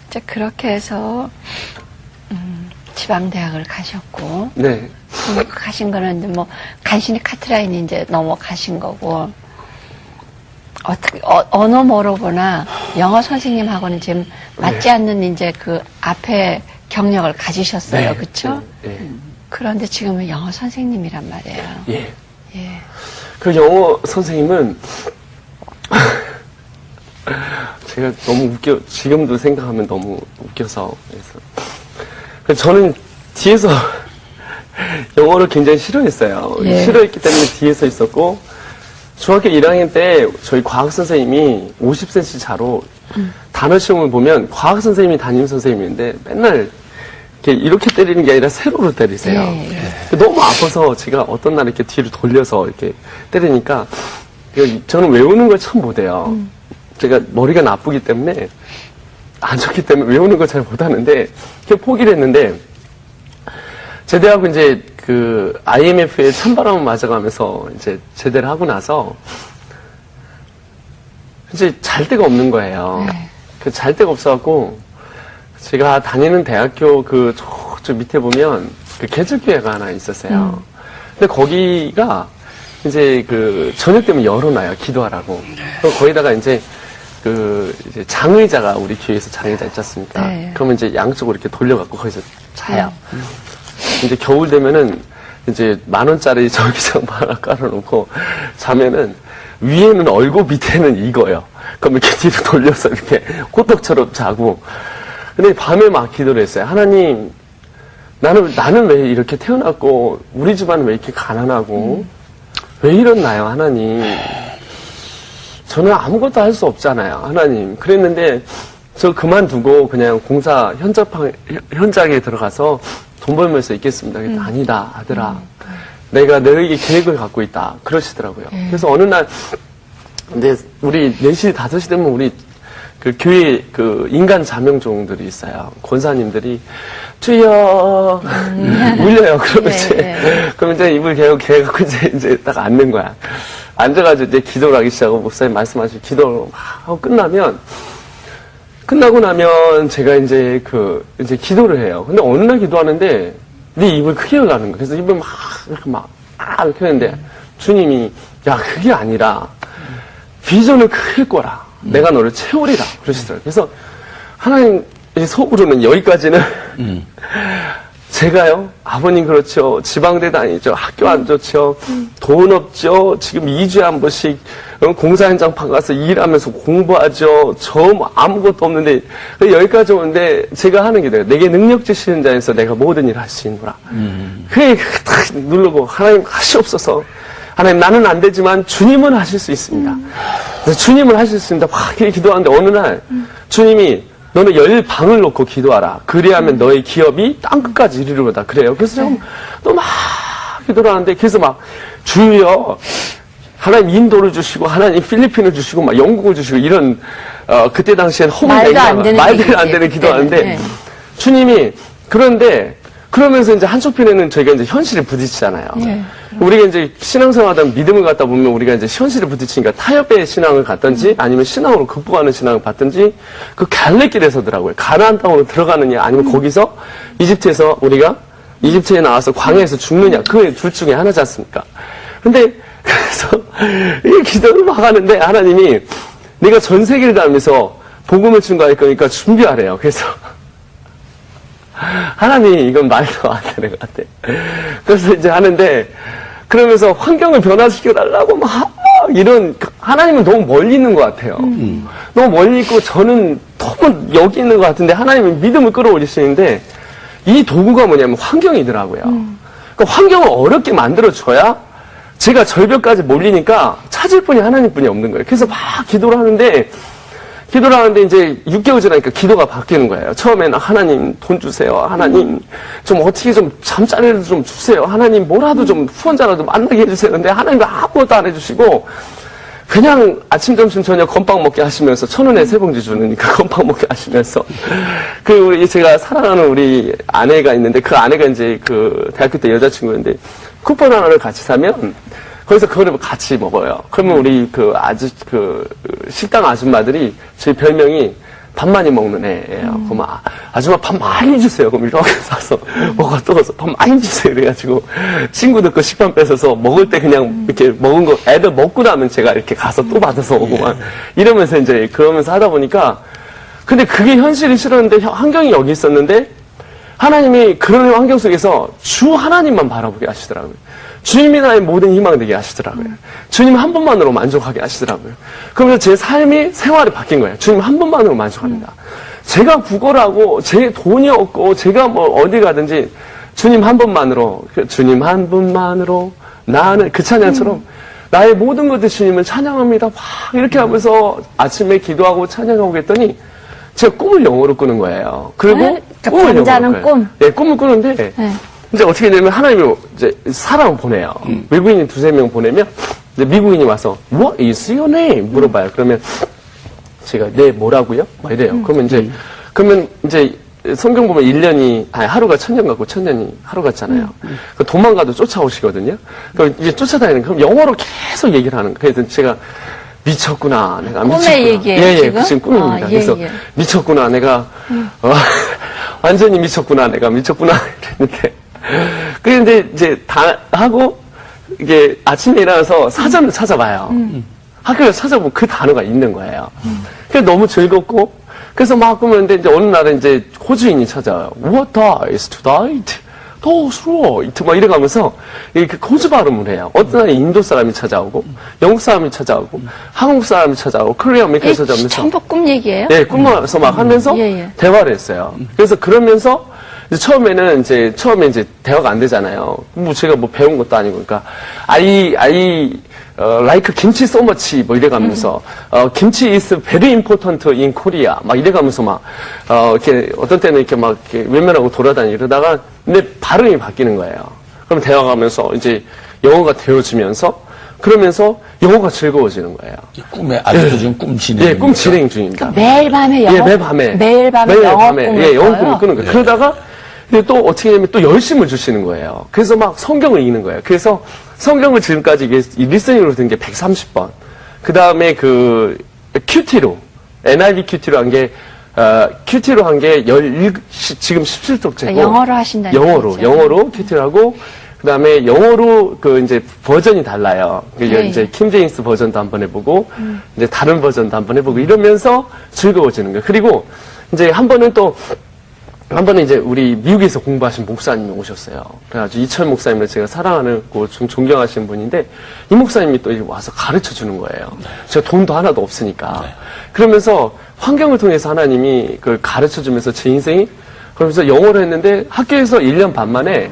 이제 그렇게 해서 지방대학을 가셨고, 네. 가신 거는 이제 뭐 간신히 카트라인이 이제 넘어가신 거고, 어떻게 언어 모르거나 영어 선생님하고는 지금 맞지 않는 이제 그 앞에 경력을 가지셨어요, 네. 그렇죠? 네. 그런데 지금은 영어 선생님이란 말이에요. 예. 예. 그 영어 선생님은 제가 너무 지금도 생각하면 너무 웃겨서, 그래서 저는 뒤에서 영어를 굉장히 싫어했어요. 예. 싫어했기 때문에 뒤에서 있었고, 중학교 1학년 때 저희 과학 선생님이 50cm 자로 단어 시험을 보면 과학 선생님이 담임 선생님인데 맨날 이렇게 때리는 게 아니라 세로로 때리세요. 너무 아파서 제가 어떤 날 이렇게 뒤로 돌려서 이렇게 때리니까, 저는 외우는 걸 참 못해요. 제가 머리가 나쁘기 때문에, 안 좋기 때문에 외우는 걸 잘 못하는데, 포기를 했는데, 제대하고 이제 그 IMF에 찬바람을 맞아가면서 이제 제대를 하고 나서, 이제 잘 데가 없는 거예요. 그 잘 데가 없어갖고, 제가 다니는 대학교 저 밑에 보면 그 개척교회가 하나 있었어요. 근데 거기가 이제 저녁 때면 열어놔요. 기도하라고. 그럼 거기다가 이제 이제 장의자가 우리 교회에서 장의자 있지 않습니까? 네. 그러면 이제 양쪽으로 이렇게 돌려갖고 거기서 자요. 이제 겨울 되면은 이제 10,000원짜리 전기장 하나 깔아놓고 자면은 위에는 얼고 밑에는 익어요. 그럼 이렇게 뒤로 돌려서 이렇게 호떡처럼 자고. 근데 밤에 막 기도를 했어요. 하나님, 나는 왜 이렇게 태어났고, 우리 집안은 왜 이렇게 가난하고, 왜 이렇나요, 하나님? 저는 아무것도 할 수 없잖아요, 하나님. 그랬는데, 저 그만두고 그냥 공사 현장에 들어가서 돈 벌면서 있겠습니다. 그랬더니 아니다, 아들아. 내가 너에게 계획을 갖고 있다. 그러시더라고요. 그래서 어느 날, 근데 우리 4시, 5시 되면 우리 교회 인간 자명종들이 있어요. 권사님들이 주여 울려요. 그러면 이제 입을 개갖고 이제 딱 앉는 거야. 앉아가지고 이제 기도를 하기 시작하고 목사님 말씀하시고 기도를 하고 끝나고 나면 제가 이제 이제 기도를 해요. 근데 어느 날 기도하는데 네 입을 크게 열라는 거야. 그래서 입을 이렇게 했는데 주님이 야, 그게 아니라 비전을 크게 꿔라. 내가 너를 채우리라. 그러시더라고요. 그래서 하나님 속으로는 여기까지는 제가요, 아버님 그렇죠. 지방대 다니죠. 학교 안 좋죠. 돈 없죠. 지금 2주에 한 번씩 공사 현장 가서 일하면서 공부하죠. 아무것도 없는데 여기까지 오는데 제가 하는 게 돼요. 내게 능력 주시는 자에서 내가 모든 일을 할 수 있노라. 그게 딱 누르고 하나님 하시옵소서. 하나님 나는 안 되지만 주님은 하실 수 있습니다. 주님은 하실 수 있습니다. 막 이렇게 기도하는데 어느 날 주님이 너는 10방을 놓고 기도하라. 그리하면 너의 기업이 땅끝까지 이르리로다. 그래요. 그래서 제가 또 막 기도를 하는데, 그래서 막, 주여, 하나님 인도를 주시고, 하나님 필리핀을 주시고, 막 영국을 주시고, 이런, 그때 당시엔 말도 안 되는 말도 안 되는 기도하는데, 네. 주님이, 그런데, 그러면서 이제 한쪽편에는 저희가 이제 현실에 부딪히잖아요. 네. 우리가 이제 신앙생활하다 믿음을 갖다 보면 우리가 이제 현실에 부딪히니까 타협의 신앙을 갖든지 아니면 신앙으로 극복하는 신앙을 받든지 그 갈래길에 서더라고요. 가나안 땅으로 들어가느냐 아니면 거기서 이집트에서 우리가 이집트에 나와서 광야에서 죽느냐 그 둘 중에 하나지 않습니까? 근데 그래서 이 기도를 막 하는데 하나님이 네가 전 세계를 다니면서 복음을 증거할 거니까 준비하래요. 그래서 하나님 이건 말도 안 되는 것 같아. 그래서 이제 하는데 그러면서 환경을 변화시켜 달라고 막 이런 하나님은 너무 멀리 있는 것 같아요. 너무 멀리 있고 저는 너무 여기 있는 것 같은데 하나님은 믿음을 끌어올리시는데 이 도구가 뭐냐면 환경이더라고요. 그러니까 환경을 어렵게 만들어줘야 제가 절벽까지 몰리니까 찾을 분이 하나님뿐이 없는 거예요. 그래서 막 기도를 하는데 이제 6개월 지나니까 기도가 바뀌는 거예요. 처음에는 하나님 돈 주세요. 하나님 좀 어떻게 좀 잠자리를 좀 주세요. 하나님 뭐라도 좀 후원자라도 만나게 해주세요. 근데 하나님은 아무것도 안 해주시고 그냥 아침, 점심, 저녁 건빵 먹게 하시면서 1,000원에 3봉지 주니까 건빵 먹게 하시면서 우리 제가 사랑하는 우리 아내가 있는데 그 아내가 이제 그 대학교 때 여자친구였는데 쿠폰 하나를 같이 사면 거기서 그거를 같이 먹어요. 그러면 우리 식당 아줌마들이 제 별명이 밥 많이 먹는 애예요. 그럼 아줌마 밥 많이 주세요. 그럼 이렇게 사서 먹어 떠서 밥 많이 주세요. 그래가지고 친구들 거 식판 뺏어서 먹을 때 그냥 이렇게 먹은 거 애들 먹고 나면 제가 이렇게 가서 또 받아서 오고 막 이러면서 이제 그러면서 하다 보니까 근데 그게 현실이 싫었는데 환경이 여기 있었는데 하나님이 그런 환경 속에서 주 하나님만 바라보게 하시더라고요. 주님이 나의 모든 희망 되게 하시더라고요. 주님 한 분만으로 만족하게 하시더라고요. 그러면서 제 삶이 생활이 바뀐 거예요. 주님 한 분만으로 만족합니다. 제가 구걸하고 제 돈이 없고 제가 뭐 어디 가든지 주님 한 분만으로 나는 그 찬양처럼 나의 모든 것들 주님을 찬양합니다. 막 이렇게 하면서 아침에 기도하고 찬양하고 했더니 제가 꿈을 영어로 꾸는 거예요. 그리고 네? 꿈을 영어로 잠자는 꿔요. 꿈? 네, 꿈을 꾸는데 네. 이제 어떻게 되면 하나님이 이제 사람을 보내요. 외국인이 2-3명 보내면 이제 미국인이 와서 What is your name? 물어봐요. 그러면 제가 네 뭐라고요? 막 이래요. 그러면 이제 성경 보면 1년이 하루가 1000년 같고 1000년이 하루 같잖아요. 그 도망가도 쫓아오시거든요. 그럼 이제 쫓아다니는 그럼 영어로 계속 얘기를 하는 거예요. 그래서 제가 미쳤구나. 내가 꿈의 미쳤구나. 얘기예요, 지금? 지금 꿈입니다. 아, 그래서 예. 미쳤구나. 내가 완전히 미쳤구나. 내가 미쳤구나. 이랬는데 그런데 이제 다 하고 이게 아침에 일어나서 사전을 찾아봐요. 학교에서 찾아보면 그 단어가 있는 거예요. 그래서 너무 즐겁고 그래서 막 그러는데 이제 어느 날은 이제 호주인이 찾아와요. What is tonight? 도스로이트 막 이래가면서 이렇게 호주 발음을 해요. 어떤 날에 인도 사람이 찾아오고 영국 사람이 찾아오고 한국 사람이 찾아오고 코리아 아메리카 찾아오면서 전부 꿈 얘기예요? 네, 꿈에서 막 하면서 예. 대화를 했어요. 그래서 그러면서 이제 처음에 이제 대화가 안 되잖아요. 뭐 제가 뭐 배운 것도 아니고 그러니까 like 김치 so much 뭐 이래가면서 김치 is very important in Korea 막 이래가면서 막 이렇게 어떤 때는 이렇게 막 이렇게 외면하고 돌아다니다가 근데 발음이 바뀌는 거예요. 그럼 대화가면서 이제 영어가 되어지면서 그러면서 영어가 즐거워지는 거예요. 꿈에 아직도 지금 꿈 진행. 예, 꿈 진행 중입니다. 매일 밤에 영어? 매일 밤에. 매일 밤에 영어 꿈을 예, 영어 꿈을 꿔요? 꾸는 거예요. 그러다가 근데 또 어떻게 되면 또 열심을 주시는 거예요. 그래서 막 성경을 읽는 거예요. 그래서 성경을 지금까지 이게 리스닝으로 든 게 130번. 그 다음에 그 큐티로 NIV 큐티로 한 게 큐티로 한 게 지금 17쪽째고 영어로 하신다는 영어로 큐티를 하고 그 다음에 영어로 그 이제 버전이 달라요. 네. 이제 킴 제임스 버전도 한번 해보고 이제 다른 버전도 한번 해보고 이러면서 즐거워지는 거예요. 그리고 이제 한 번은 이제 우리 미국에서 공부하신 목사님이 오셨어요. 그래가지고 이철 목사님을 제가 사랑하는 좀 존경하시는 분인데 이 목사님이 또 이렇게 와서 가르쳐 주는 거예요. 제가 돈도 하나도 없으니까. 그러면서 환경을 통해서 하나님이 그걸 가르쳐 주면서 제 인생이 그러면서 영어로 했는데 학교에서 1년 반 만에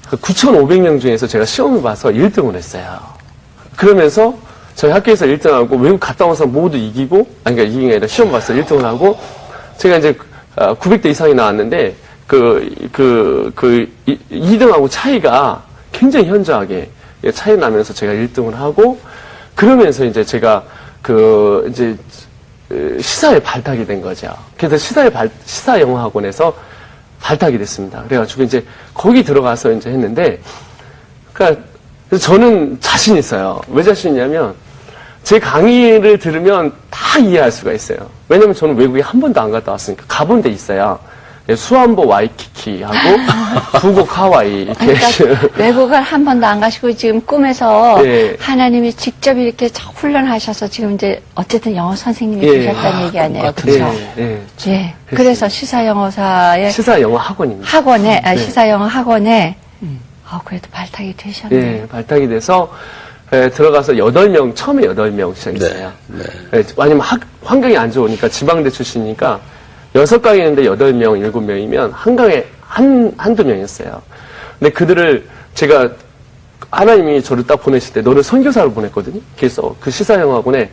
9,500명 중에서 제가 시험을 봐서 1등을 했어요. 그러면서 저희 학교에서 1등하고 외국 갔다 온 사람 모두 이기고, 그러니까 이긴 게 아니라 시험 봐서 1등을 하고, 제가 이제 900대 이상이 나왔는데 2등하고 차이가 굉장히 현저하게 차이 나면서 제가 1등을 하고 그러면서 이제 제가 이제 시사에 발탁이 된 거죠. 그래서 시사영어학원에서 발탁이 됐습니다. 그래가지고 이제 거기 들어가서 이제 했는데, 그러니까 저는 자신 있어요. 왜 자신 있냐면 제 강의를 들으면 다 이해할 수가 있어요. 왜냐면 저는 외국에 한 번도 안 갔다 왔으니까 가본 데 있어야 수안보 와이키키하고 부곡 하와이 이렇게 그러니까 외국을 한 번도 안 가시고 지금 꿈에서 예. 하나님이 직접 이렇게 훈련하셔서 지금 이제 어쨌든 영어 선생님이 예. 되셨다는 얘기 아니에요, 그렇죠? 예. 예. 그래서 시사영어사의 시사영어 학원입니다. 학원에 시사영어 학원에 그래도 발탁이 되셨네요. 예, 발탁이 돼서 들어가서 8명, 처음에 8명 시작했어요. 네. 왜냐면 환경이 안 좋으니까 지방대 출신이니까 6강이었는데 8명, 7명이면 한 강에 한두 명이었어요. 근데 그들을 제가 하나님이 저를 딱 보내실 때 너를 선교사로 보냈거든요. 그래서 그 시사영어학원에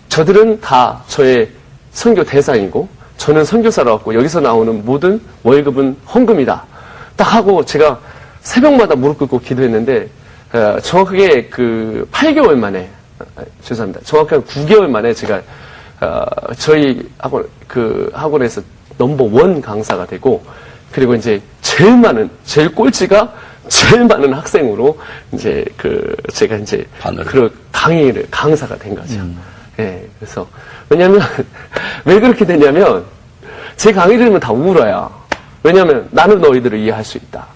저들은 다 저의 선교 대상이고 저는 선교사로 왔고 여기서 나오는 모든 월급은 헌금이다. 딱 하고 제가 새벽마다 무릎 꿇고 기도했는데 정확하게 8개월 만에 죄송합니다. 정확하게 9개월 만에 제가 저희 학원에서 넘버 1 강사가 되고 그리고 이제 제일 꼴찌가 제일 많은 학생으로 이제 제가 이제 강사가 된 거죠. 예, 그래서 왜냐면 왜 그렇게 되냐면 제 강의 들으면 다 울어요. 왜냐면 나는 너희들을 이해할 수 있다.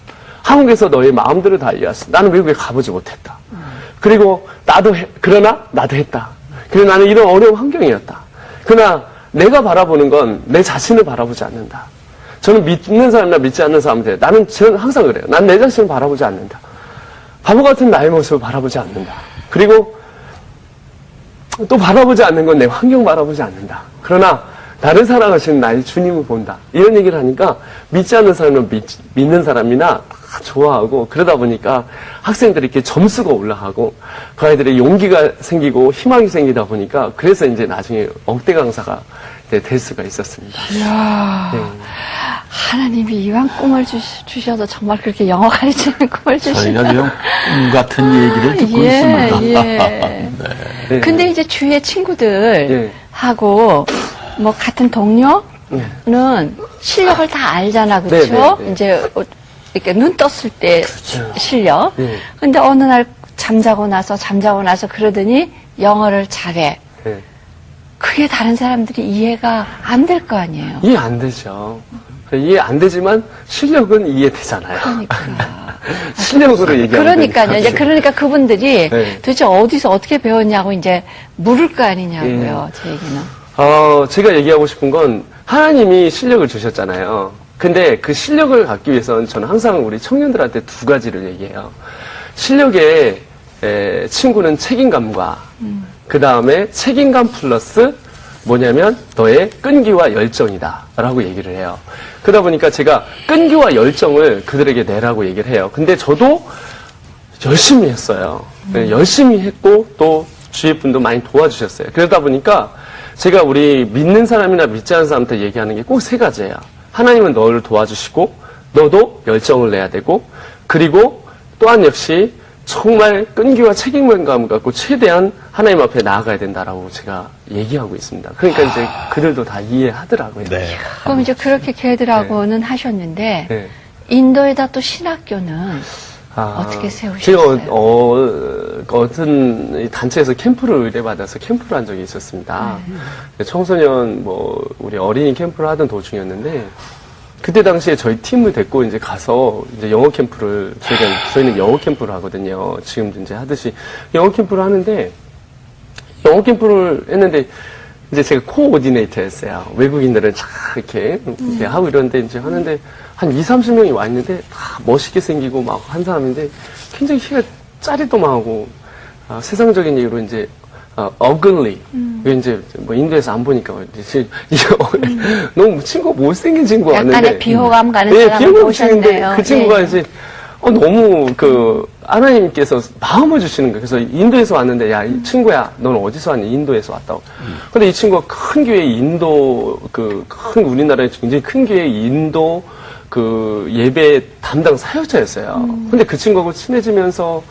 한국에서 너의 마음들을 다 이해할 수 있다. 나는 외국에 가보지 못했다. 그리고 그러나 나도 했다. 그리고 나는 이런 어려운 환경이었다. 그러나 내가 바라보는 건 내 자신을 바라보지 않는다. 저는 믿는 사람이나 믿지 않는 사람한테 저는 항상 그래요. 난 내 자신을 바라보지 않는다. 바보 같은 나의 모습을 바라보지 않는다. 그리고 또 바라보지 않는 건 내 환경 바라보지 않는다. 그러나 나를 사랑하시는 나의 주님을 본다. 이런 얘기를 하니까 믿지 않는 사람은 믿는 사람이나 다 좋아하고 그러다 보니까 학생들이 이렇게 점수가 올라가고 그 아이들의 용기가 생기고 희망이 생기다 보니까 그래서 이제 나중에 억대 강사가 될 수가 있었습니다. 이야, 네. 하나님이 이왕 꿈을 주셔도 정말 그렇게 영어 가르치는 꿈을 주시나. 저희가 지금 꿈 같은 얘기를 듣고 있습니다. 예. 네. 근데 이제 주위의 친구들하고 뭐 같은 동료는 실력을 다 알잖아, 그렇죠? 네, 네. 이제 이렇게 눈 떴을 때 실력. 네. 근데 어느 날 잠자고 나서 그러더니 영어를 잘해. 네. 그게 다른 사람들이 이해가 안 될 거 아니에요. 이해 안 되죠. 이해 안 되지만 실력은 이해되잖아요. 그러니까. 실력으로 얘기하면 그러니까 그분들이 네. 도대체 어디서 어떻게 배웠냐고 이제 물을 거 아니냐고요, 제 얘기는. 제가 얘기하고 싶은 건 하나님이 실력을 주셨잖아요. 근데 그 실력을 갖기 위해서는 저는 항상 우리 청년들한테 2가지를 얘기해요. 실력의 친구는 책임감과 그 다음에 책임감 플러스 뭐냐면 너의 끈기와 열정이다 라고 얘기를 해요. 그러다 보니까 제가 끈기와 열정을 그들에게 내라고 얘기를 해요. 근데 저도 열심히 했어요. 열심히 했고 또 주위 분도 많이 도와주셨어요. 그러다 보니까 제가 우리 믿는 사람이나 믿지 않는 사람한테 얘기하는 게 꼭 3가지예요. 하나님은 너를 도와주시고 너도 열정을 내야 되고 그리고 또한 역시 정말 끈기와 책임감을 갖고 최대한 하나님 앞에 나아가야 된다라고 제가 얘기하고 있습니다. 그러니까 이제 그들도 다 이해하더라고요. 네. 그럼 이제 그렇게 걔들하고는 하셨는데 네. 인도에다 또 신학교는 어떻게 세우셨어요? 제가 어떤 단체에서 캠프를 의뢰받아서 캠프를 한 적이 있었습니다. 청소년 우리 어린이 캠프를 하던 도중이었는데 그때 당시에 저희 팀을 데리고 이제 가서 이제 영어 캠프를 저희는 영어 캠프를 하거든요. 지금도 이제 하듯이 영어 캠프를 하는데 영어 캠프를 했는데 이제 제가 코오디네이터였어요. 외국인들은 쫙 이렇게 하고 이러는데 이제 하는데 한 20-30명이 와 있는데 다 멋있게 생기고 막 한 사람인데 굉장히 키가 짜리도망하고 세상적인 얘기로 이제 ugly. 이제 인도에서 안 보니까 너무 친구가 못생긴 친구가 왔는데 약간의 비호감 가는 사람을 비호감 보셨네요. 그 친구가 이제 너무 하나님께서 마음을 주시는 거예요. 그래서 인도에서 왔는데, 야, 이 친구야, 너는 어디서 왔니? 인도에서 왔다고. 근데 이 친구가 큰 교회 인도, 큰 우리나라에 굉장히 큰 교회 인도 예배 담당 사역자였어요. 근데 그 친구하고 친해지면서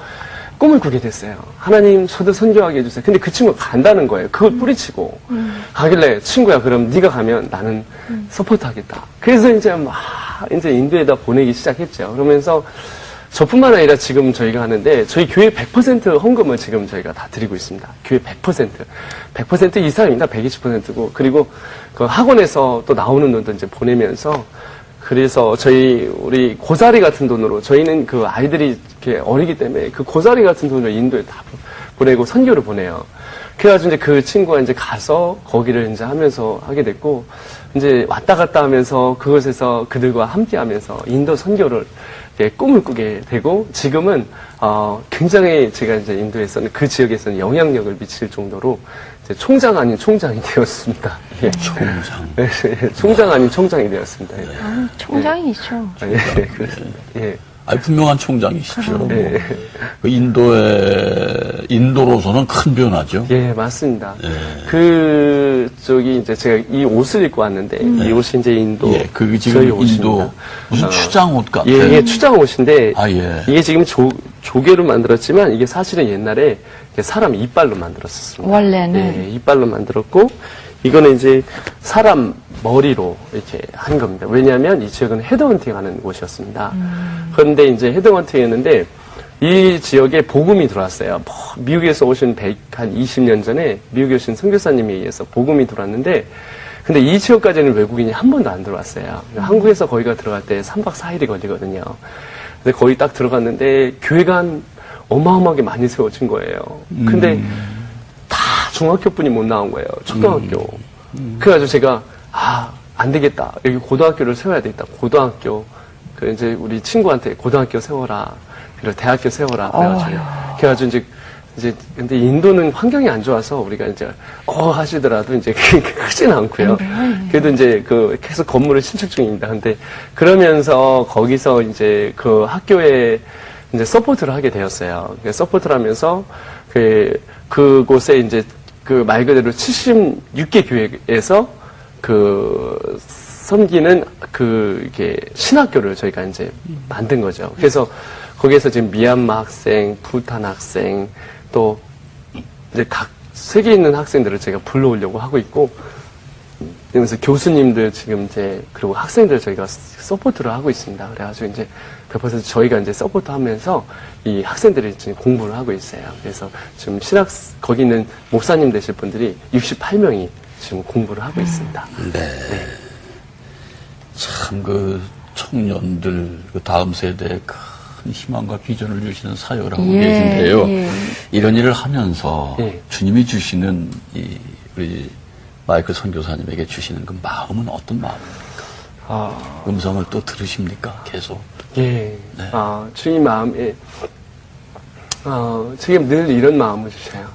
꿈을 꾸게 됐어요. 하나님, 저도 선교하게 해주세요. 근데 그 친구가 간다는 거예요. 그걸 뿌리치고. 가길래, 친구야, 그럼 네가 가면 나는 서포트 하겠다. 그래서 이제 인도에다 보내기 시작했죠. 그러면서 저뿐만 아니라 지금 저희가 하는데, 저희 교회 100% 헌금을 지금 저희가 다 드리고 있습니다. 교회 100%. 100% 이상입니다. 120%고. 그리고 그 학원에서 또 나오는 돈도 이제 보내면서, 그래서 우리 고사리 같은 돈으로, 저희는 그 아이들이 이렇게 어리기 때문에 그 고사리 같은 돈으로 인도에 다 보내고 선교를 보내요. 그래가지고 이제 그 친구가 이제 가서 거기를 이제 하면서 하게 됐고, 이제 왔다 갔다 하면서 그곳에서 그들과 함께 하면서 인도 선교를 꿈을 꾸게 되고, 지금은, 굉장히 제가 이제 인도에서는 그 지역에서는 영향력을 미칠 정도로 이제 총장 아닌 총장이 되었습니다. 예. 총장. 네, 총장 아닌 총장이 되었습니다. 예. 총장이죠. 예, 그렇습니다. 예. 아니, 분명한 총장이시죠. 네. 그 인도로서는 큰 변화죠. 예, 맞습니다. 예. 이제 제가 이 옷을 입고 왔는데, 이 옷이 이제 인도. 예, 그게 저희 지금 옷입니다. 인도 무슨 추장 옷 같아요. 예, 이게 추장 옷인데, 아, 예. 이게 지금 조개로 만들었지만, 이게 사실은 옛날에 사람 이빨로 만들었었습니다. 원래는. 예, 이빨로 만들었고, 이거는 이제 사람 머리로 이렇게 한 겁니다. 왜냐하면 이 지역은 헤드헌팅 하는 곳이었습니다. 그런데 이제 헤드헌팅 했는데, 이 지역에 복음이 들어왔어요. 미국에서 오신 한 20년 전에 미국에 오신 선교사님에 의해서 복음이 들어왔는데, 근데 이 지역까지는 외국인이 한 번도 안 들어왔어요. 한국에서 거기가 들어갈 때 3박 4일이 걸리거든요. 근데 거기 딱 들어갔는데 교회가 어마어마하게 많이 세워진 거예요. 근데 다 중학교 분이 못 나온 거예요. 초등학교. 그래가지고 제가, 안 되겠다. 여기 고등학교를 세워야 되겠다. 고등학교. 이제 우리 친구한테 고등학교 세워라. 그리고 대학교 세워라. 그래가지고 이제, 근데 인도는 환경이 안 좋아서 우리가 이제, 하시더라도 이제 크진 않고요. 그래도 이제 계속 건물을 신축 중입니다. 근데 그러면서 거기서 이제 그 학교에 이제 서포트를 하게 되었어요. 서포트를 하면서 그곳에 이제 말 그대로 76개 교회에서 섬기는 이게 신학교를 저희가 이제 만든 거죠. 그래서 거기에서 지금 미얀마 학생, 부탄 학생, 또 이제 각 세계에 있는 학생들을 제가 불러오려고 하고 있고, 그러면서 교수님들 지금 이제, 그리고 학생들 저희가 서포트를 하고 있습니다. 그래가지고 이제 100% 저희가 이제 서포트 하면서 이 학생들이 지금 공부를 하고 있어요. 그래서 지금 거기 있는 목사님 되실 분들이 68명이 지금 공부를 하고 있습니다. 네. 참 청년들, 다음 세대에 큰 희망과 비전을 주시는 사역을 하고 계신데요. 예. 이런 일을 하면서 예. 주님이 주시는 우리 마이클 선교사님에게 주시는 그 마음은 어떤 마음입니까? 음성을 또 들으십니까? 계속. 예. 네. 주님 마음에, 지금 늘 이런 마음을 주셔요.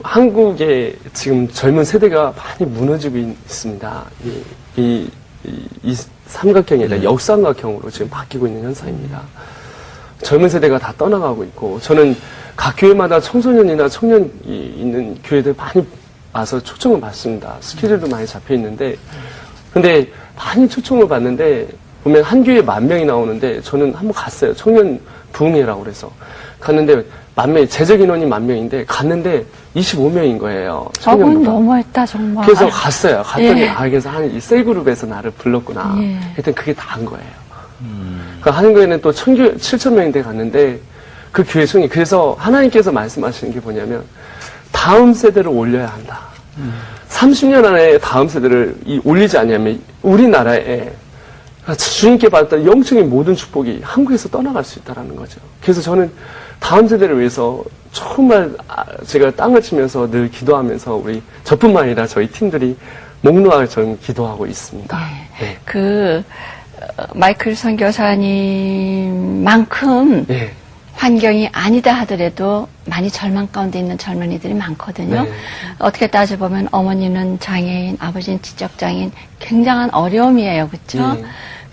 한국의 지금 젊은 세대가 많이 무너지고 있습니다. 이 삼각형이 아니라 역삼각형으로 지금 바뀌고 있는 현상입니다. 젊은 세대가 다 떠나가고 있고, 저는 각 교회마다 청소년이나 청년이 있는 교회들 많이 와서 초청을 받습니다. 스케줄도 많이 잡혀 있는데, 근데 많이 초청을 받는데, 보면 한 교회에 10,000명이 나오는데, 저는 한번 갔어요. 청년 부흥회라고 그래서. 갔는데, 제적 인원이 10,000명인데, 갔는데 25명인 거예요. 저건 청년부가. 너무했다, 정말. 그래서 갔어요. 갔더니, 예. 그래서 이 셀그룹에서 나를 불렀구나. 예. 하여튼 그게 다 한 거예요. 그 한 교회는 또 7,000명인데 갔는데, 그 교회 중에, 그래서 하나님께서 말씀하시는 게 뭐냐면, 다음 세대를 올려야 한다. 30년 안에 다음 세대를 올리지 않으면, 우리나라에 주님께 받았던 영적인 모든 축복이 한국에서 떠나갈 수 있다는 거죠. 그래서 저는 다음 세대를 위해서 정말 제가 땅을 치면서 늘 기도하면서 저뿐만 아니라 저희 팀들이 목놓아 저는 기도하고 있습니다. 네. 마이클 선교사님만큼 네. 환경이 아니다 하더라도 많이 절망 가운데 있는 젊은이들이 많거든요. 네. 어떻게 따져보면 어머니는 장애인, 아버지는 지적장애인, 굉장한 어려움이에요. 그렇죠? 네.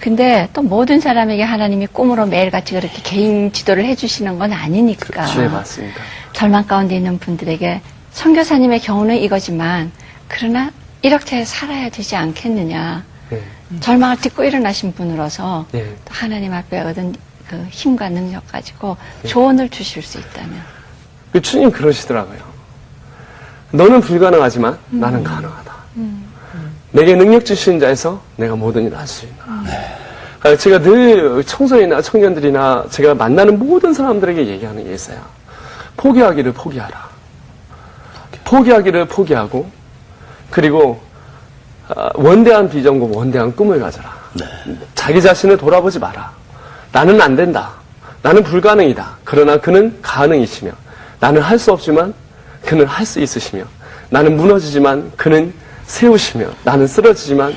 근데 또 모든 사람에게 하나님이 꿈으로 매일같이 그렇게 개인 지도를 해주시는 건 아니니까. 네, 맞습니다. 절망 가운데 있는 분들에게 선교사님의 경우는 이거지만 그러나 이렇게 살아야 되지 않겠느냐. 네. 절망을 딛고 일어나신 분으로서 네. 또 하나님 앞에 얻은 그 힘과 능력 가지고 조언을 주실 수 있다면. 그 주님 그러시더라고요. 너는 불가능하지만 나는 가능하다. 내게 능력 주시는 자에서 내가 모든 일을 할 수 있노라. 제가 늘 청소년이나 청년들이나 제가 만나는 모든 사람들에게 얘기하는 게 있어요. 포기하기를 포기하라. 포기하기를 포기하고 그리고 원대한 비전과 원대한 꿈을 가져라. 자기 자신을 돌아보지 마라. 나는 안 된다. 나는 불가능이다. 그러나 그는 가능이시며 나는 할 수 없지만 그는 할 수 있으시며 나는 무너지지만 그는 세우시며 나는 쓰러지지만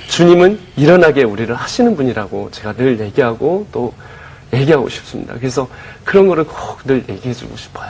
주님은 일어나게 우리를 하시는 분이라고 제가 늘 얘기하고 또 얘기하고 싶습니다. 그래서 그런 거를 꼭 늘 얘기해 주고 싶어요.